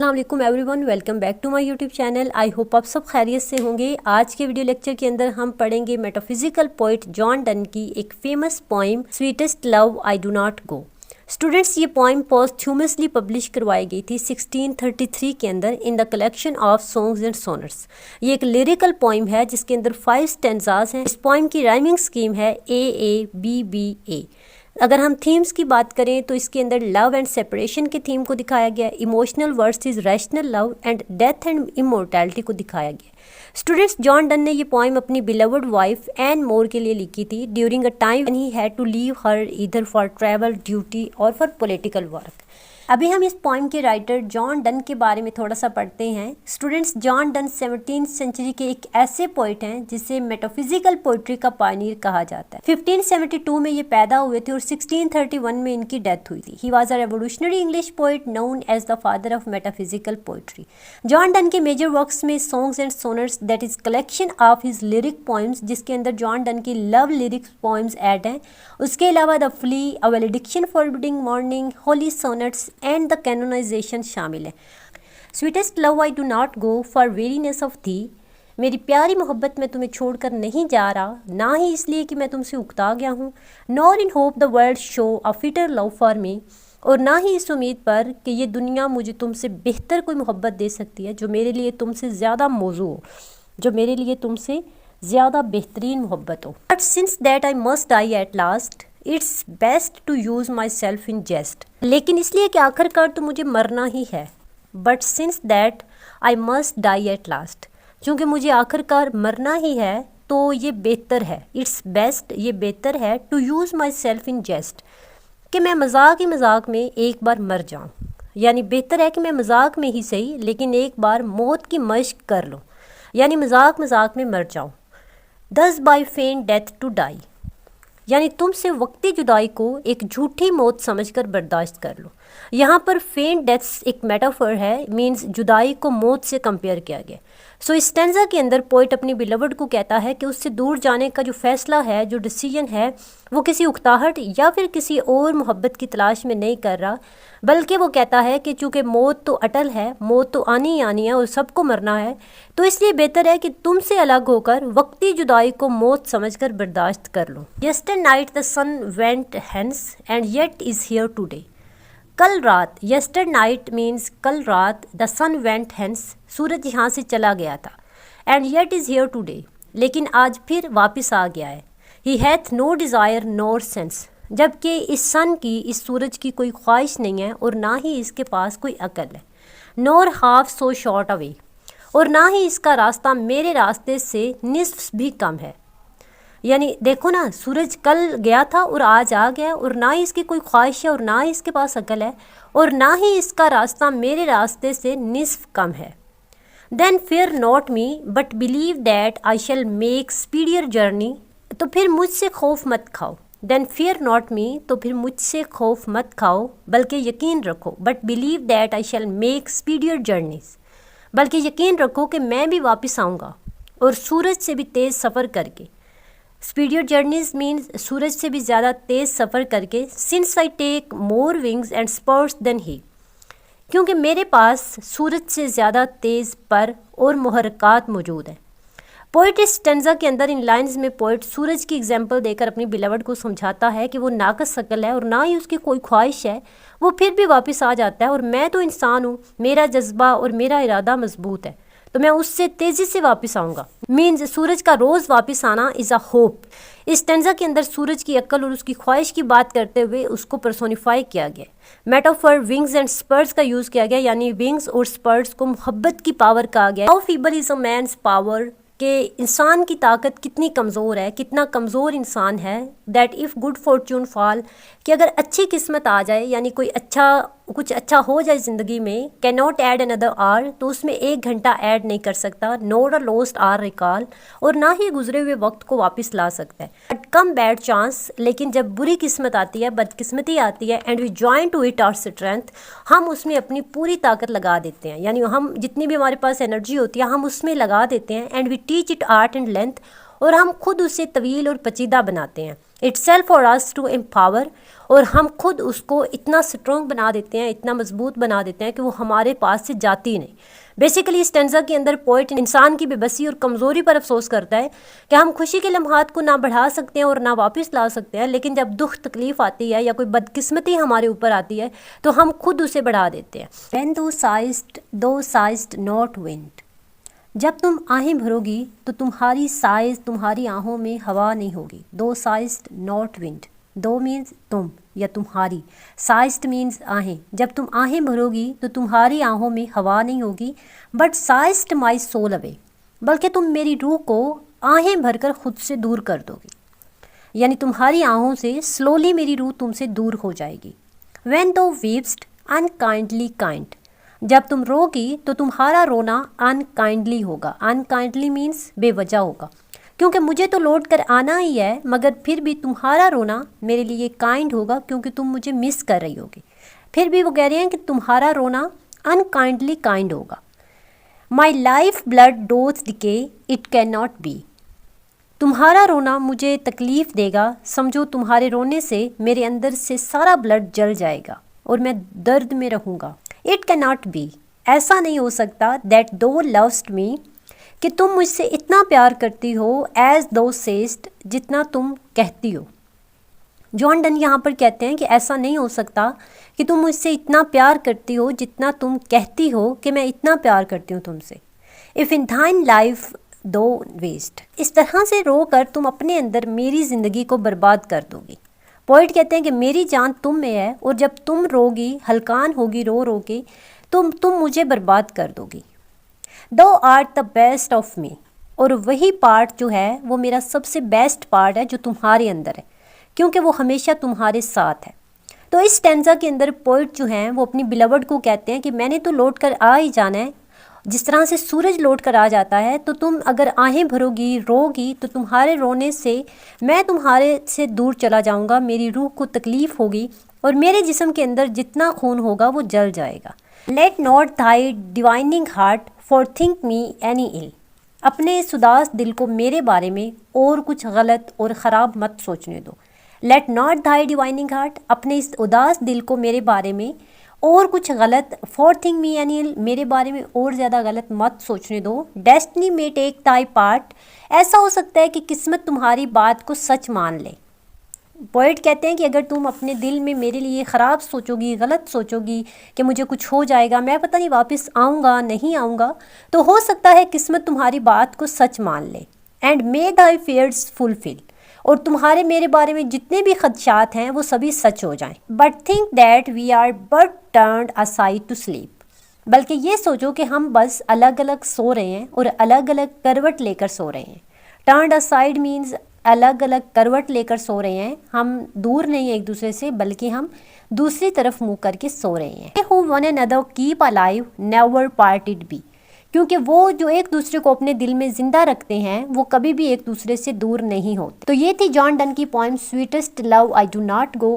अस्सलाम everyone, welcome back to my YouTube channel. I hope आप सब खैरियत से होंगे। आज के वीडियो लेक्चर के अंदर हम पढ़ेंगे मेटाफिजिकल पोइट जॉन डन की एक famous poem sweetest love I do not go. Students, ये पोइम पोस्ट्यूमसली पब्लिश करवाई गई थी 1633 के अंदर in the collection of songs and sonnets. ये एक लिरिकल पोइम है जिसके अंदर 5 स्टेंजाज हैं। इस पोइम की राइमिंग स्कीम है A अगर हम थीम्स की बात करें तो इसके अंदर लव एंड सेपरेशन के थीम को दिखाया गया, emotional versus rational love and death and immortality को दिखाया गया। स्टूडेंट्स, जॉन डन ने ये पोइम अपनी बिलवड वाइफ एन मोर के लिए लिखी थी during a time when he had to leave her either for travel, duty और फॉर पॉलिटिकल वर्क। अभी हम इस पोइम के राइटर जॉन डन के बारे में थोड़ा सा पढ़ते हैं। Students, John Donne 17th century के एक ऐसे पोइट हैं जिसे मेटाफिजिकल पोइट्री का पायनियर कहा जाता है। 1572 में ये पैदा हुए थे और 1631 में इनकी डेथ हुई थी। He was a revolutionary English poet known as the father of metaphysical poetry. John Donne के मेजर वर्क्स में songs and sonnets that is collection of his lyric poems, जिसके अंदर जॉन डन की लव लिरिक्स पोइम्स ऐड हैं। उसके अलावा the flea, a valediction forbidding mourning, holy sonnets and the canonization शामिल है। Sweetest love I do not go for weariness of thee, मेरी प्यारी मोहब्बत में तुम्हें छोड़कर नहीं जा रहा, ना ही इसलिए कि मैं तुमसे उकता गया हूँ। Nor in hope the world show a fitter love for me, और ना ही इस उम्मीद पर कि ये दुनिया मुझे तुमसे बेहतर कोई मोहब्बत दे सकती है जो मेरे लिए तुमसे ज़्यादा मौजू हो, जो मेरे लिए तुमसे ज़्यादा बेहतरीन मोहब्बत हो। But since that I must die at last, it's best to use myself in jest, लेकिन इसलिए कि आखिरकार तो मुझे मरना ही है। But since that I must die at last, चूँकि मुझे आखिरकार मरना ही है तो ये बेहतर है, इट्स बेस्ट, ये बेहतर है to use myself in jest, कि मैं मजाक ही मजाक में एक बार मर जाऊँ। यानी बेहतर है कि मैं मजाक में ही सही लेकिन एक बार मौत की मश्क कर लूँ, यानी मजाक मजाक में मर जाऊँ। Thus by feigned death to die, यानी तुमसे वक्ती जुदाई को एक झूठी मौत समझकर बर्दाश्त कर लो। यहाँ पर फेंट डेथ्स एक मेटाफर है, मींस जुदाई को मौत से कंपेयर किया गया। सो इस स्टेंजा के अंदर पोइट अपनी बिलवड को कहता है कि उससे दूर जाने का जो फैसला है, जो डिसीजन है, वो किसी उकताहट या फिर किसी और मोहब्बत की तलाश में नहीं कर रहा, बल्कि वो कहता है कि चूँकि मौत तो अटल है, मौत तो आनी ही आनी है और सबको मरना है, तो इसलिए बेहतर है कि तुमसे अलग होकर वक्ती जुदाई को मौत समझकर बर्दाश्त कर लो। Yesternight the sun went hence and yet is here today, कल रात, यस्टर नाइट मीन्स कल रात, द सन वेंट हेंस, सूरज यहाँ से चला गया था, and yet is here today, लेकिन आज फिर वापस आ गया है। He hath no desire nor sense, जबकि इस सन की, इस सूरज की कोई ख्वाहिश नहीं है और ना ही इसके पास कोई अकल है। नोर हाफ सो शॉर्ट अवे, और ना ही इसका रास्ता मेरे रास्ते से निस्फ भी कम है। यानी देखो ना, सूरज कल गया था और आज आ गया, और ना ही इसकी कोई ख्वाहिश है और ना ही इसके पास अकल है, और ना ही इसका रास्ता मेरे रास्ते से निस्फ कम है। Then fear not me but believe that I shall make speedier journey, तो फिर मुझसे खौफ मत खाओ। देन फियर नॉट मी, तो फिर मुझसे खौफ मत खाओ बल्कि यकीन रखो, but believe that I shall make speedier journeys, बल्कि यकीन रखो कि मैं भी वापस आऊँगा और सूरज से भी तेज़ सफ़र करके। स्पीडियर जर्नीज मीन्स सूरज से भी ज़्यादा तेज़ सफ़र करके। Since I take more wings and spurs than he, क्योंकि मेरे पास सूरज से ज़्यादा तेज़ पर और मुहर्रकात मौजूद हैं। पोइट इस स्टेंजा के अंदर इन लाइंस में पोइट सूरज की एग्जाम्पल देकर अपनी बिलवड को समझाता है कि वो नाकस अकल है और ना ही उसकी कोई ख्वाहिश है, वो फिर भी वापस आ जाता है, और मैं तो इंसान हूँ, मेरा जज्बा और मेरा इरादा मजबूत है, तो मैं उससे तेज़ी से वापस आऊँगा। मीन्स सूरज का रोज़ वापस आना इज़ अ होप। इस स्टेंजा के अंदर सूरज की अक्ल और उसकी ख्वाहिश की बात करते हुए उसको पर्सोनिफाई किया गया। मेटाफर विंग्स एंड स्पर्स का यूज़ किया गया, यानी विंग्स और स्पर्स को मोहब्बत की पावर कहा गया। How feeble is a man's power, कि इंसान की ताकत कितनी कमज़ोर है, कितना कमज़ोर इंसान है। That if good Fortune fall, कि अगर अच्छी किस्मत आ जाए, यानी कोई कुछ अच्छा हो जाए ज़िंदगी में, can not add another our, तो उसमें 1 घंटा ऐड नहीं कर सकता। नोर अ लॉस्ट आवर रिकॉल, और ना ही गुजरे हुए वक्त को वापस ला सकता है। बट कम बैड चांस, लेकिन जब बुरी किस्मत आती है, बदकिस्मती आती है, and we join to it our strength, हम उसमें अपनी पूरी ताकत लगा देते हैं, यानी हम जितनी भी हमारे पास एनर्जी होती है हम उसमें लगा देते हैं। And we teach it art and length, और हम खुद उसे तवील और पचीदा बनाते हैं। Itself for us to empower, और हम खुद उसको इतना स्ट्रॉन्ग बना देते हैं, इतना मजबूत बना देते हैं कि वो हमारे पास से जाती नहीं। बेसिकली स्टेंजा के अंदर पोइट इंसान की बेबसी और कमज़ोरी पर अफसोस करता है कि हम खुशी के लम्हात को ना बढ़ा सकते हैं और ना वापस ला सकते हैं, लेकिन जब दुख तकलीफ़ आती है या कोई बदकिस्मती हमारे ऊपर आती है तो हम खुद उसे बढ़ा देते हैं। When thou sighest not wind, जब तुम आहें भरोगी तो तुम्हारी साइज, तुम्हारी आहों में हवा नहीं होगी। दो साइज्ड नॉट विंड, दो मीन्स तुम या तुम्हारी, साइज्ड मीन्स आहें। जब तुम आहें भरोगी तो तुम्हारी आहों में हवा नहीं होगी। But sighed my soul away, बल्कि तुम मेरी रूह को आहें भरकर खुद से दूर कर दोगी, यानी तुम्हारी आहों से स्लोली मेरी रूह तुमसे दूर हो जाएगी। When thou weepst unkindly kind, जब तुम रोगी तो तुम्हारा रोना अनकाइंडली होगा। अनकाइंडली मीन्स बेवजह होगा, क्योंकि मुझे तो लौट कर आना ही है, मगर फिर भी तुम्हारा रोना मेरे लिए काइंड होगा क्योंकि तुम मुझे मिस कर रही होगी। फिर भी वो कह रहे हैं कि तुम्हारा रोना अनकाइंडली काइंड होगा। My life blood doth decay it cannot be, तुम्हारा रोना मुझे तकलीफ़ देगा, समझो तुम्हारे रोने से मेरे अंदर से सारा ब्लड जल जाएगा और मैं दर्द में रहूँगा। इट कैन नॉट बी, ऐसा नहीं हो सकता। दैट दो लव्स्ट मी, कि तुम मुझसे इतना प्यार करती हो। एज दो सेस्ट, जितना तुम कहती हो। जॉन डन यहाँ पर कहते हैं कि ऐसा नहीं हो सकता कि तुम मुझसे इतना प्यार करती हो जितना तुम कहती हो कि मैं इतना प्यार करती हूँ तुमसे। इफ़ इन थाइन लाइफ दो वेस्ट, इस तरह से रो कर तुम अपने अंदर मेरी ज़िंदगी को बर्बाद कर दोगी। पोइट कहते हैं कि मेरी जान तुम में है और जब तुम रोगी, हलकान होगी रो रो के, तुम मुझे बर्बाद कर दोगी। दो art the best of me, और वही पार्ट जो है वो मेरा सबसे बेस्ट पार्ट है जो तुम्हारे अंदर है, क्योंकि वो हमेशा तुम्हारे साथ है। तो इस स्टेंजा के अंदर पोइट जो हैं वो अपनी बिलवड को कहते हैं कि मैंने तो लौट कर आ ही जाना है, जिस तरह से सूरज लौट कर आ जाता है। तो तुम अगर आहें भरोगी, रोगी, तो तुम्हारे रोने से मैं तुम्हारे से दूर चला जाऊंगा, मेरी रूह को तकलीफ़ होगी और मेरे जिस्म के अंदर जितना खून होगा वो जल जाएगा। Let not thy divining heart forethink me any ill, अपने इस उदास दिल को मेरे बारे में और कुछ गलत और ख़राब मत सोचने दो। Let not thy divining heart, अपने इस उदास दिल को मेरे बारे में और कुछ गलत, फॉर थिंक मी एनी, मेरे बारे में और ज़्यादा गलत मत सोचने दो। डेस्टिनी में टेक ताई पार्ट, ऐसा हो सकता है कि किस्मत तुम्हारी बात को सच मान ले। पोइट कहते हैं कि अगर तुम अपने दिल में मेरे लिए ख़राब सोचोगी, गलत सोचोगी कि मुझे कुछ हो जाएगा, मैं पता नहीं वापस आऊँगा नहीं आऊँगा, तो हो सकता है किस्मत तुम्हारी बात को सच मान ले। And may thy fears fulfil, और तुम्हारे मेरे बारे में जितने भी खदशात हैं वो सभी सच हो जाएं। But think that we are but turned aside to sleep, बल्कि ये सोचो कि हम बस अलग अलग सो रहे हैं और अलग अलग करवट लेकर सो रहे हैं। टर्न्ड असाइड मीन्स अलग अलग करवट लेकर सो रहे हैं, हम दूर नहीं एक दूसरे से, बल्कि हम दूसरी तरफ मुँह करके सो रहे हैं। Who one another keep alive never parted be, क्योंकि वो जो एक दूसरे को अपने दिल में जिंदा रखते हैं वो कभी भी एक दूसरे से दूर नहीं होते। तो ये थी जॉन डन की poem sweetest love I do not go.